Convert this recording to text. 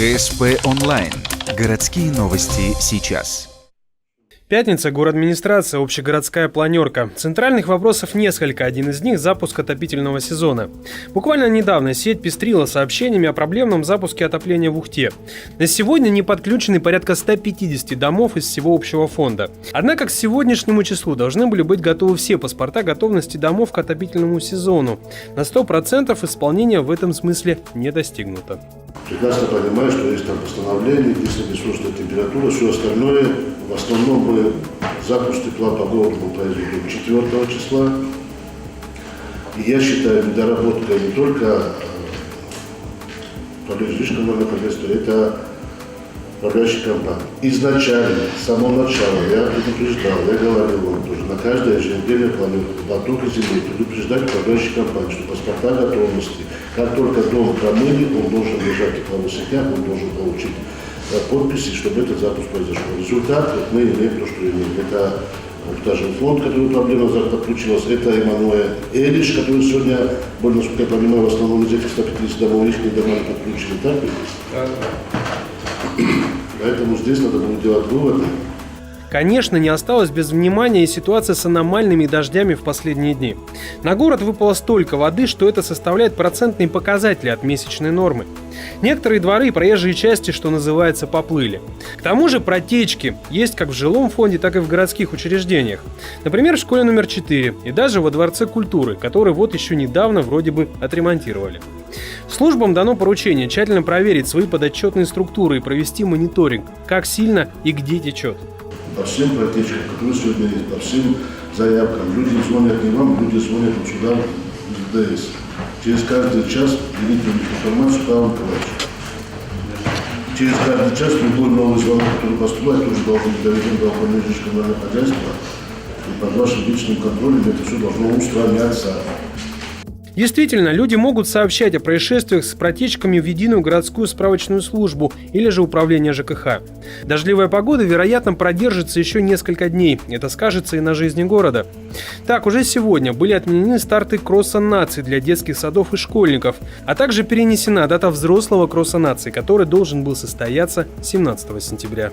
ГСП онлайн. Городские новости сейчас. Пятница, городадминистрация, общегородская планерка. Центральных вопросов несколько, один из них – запуск отопительного сезона. Буквально недавно сеть пестрила сообщениями о проблемном запуске отопления в Ухте. На сегодня не подключены порядка 150 домов из всего общего фонда. Однако к сегодняшнему числу должны были быть готовы все паспорта готовности домов к отопительному сезону. На 100% исполнения в этом смысле не достигнуто. Прекрасно понимаю, что есть там постановление, есть ресурсная температура, все остальное. В основном мы запуск тепла по городу произведем 4 числа. И я считаю, недоработка не только управляющей жилищно-коммунального хозяйства, это управляющей компании. Изначально, с самого начала я предупреждал, я говорил вам тоже, на каждой еженедельной планерке, только зимой предупреждать управляющей компании, что паспорта готовности, как только дом промыли, он должен лежать в тепловых сетях, он должен получить подписи, чтобы этот запуск произошел. Результат вот мы имеем то, что имеем. Это даже фонд, который проблема подключилась, это Эммануэль Элиш, который сегодня, более, насколько я понимаю, в основном из этих 150 домов, их дома не подключены, так ведь? Поэтому здесь надо будет делать выводы. Конечно, не осталось без внимания и ситуация с аномальными дождями в последние дни. На город выпало столько воды, что это составляет процентные показатели от месячной нормы. Некоторые дворы и проезжие части, что называется, поплыли. К тому же протечки есть как в жилом фонде, так и в городских учреждениях. Например, в школе номер 4 и даже во Дворце культуры, который вот еще недавно вроде бы отремонтировали. Службам дано поручение тщательно проверить свои подотчетные структуры и провести мониторинг, как сильно и где течет. По всем протечкам, которые сегодня есть, по всем заявкам. Люди звонят не вам, люди звонят вот сюда, в ДС. Через каждый час делить информацию Павлу Николаевичу. Через каждый час любой новый звонок, который поступает, тоже должен быть доведен до управления жилищно-коммунального хозяйства. И под вашим личным контролем это все должно устраняться. Действительно, люди могут сообщать о происшествиях с протечками в единую городскую справочную службу или же управление ЖКХ. Дождливая погода, вероятно, продержится еще несколько дней. Это скажется и на жизни города. Так, уже сегодня были отменены старты кросса наций для детских садов и школьников, а также перенесена дата взрослого кросса наций, который должен был состояться 17 сентября.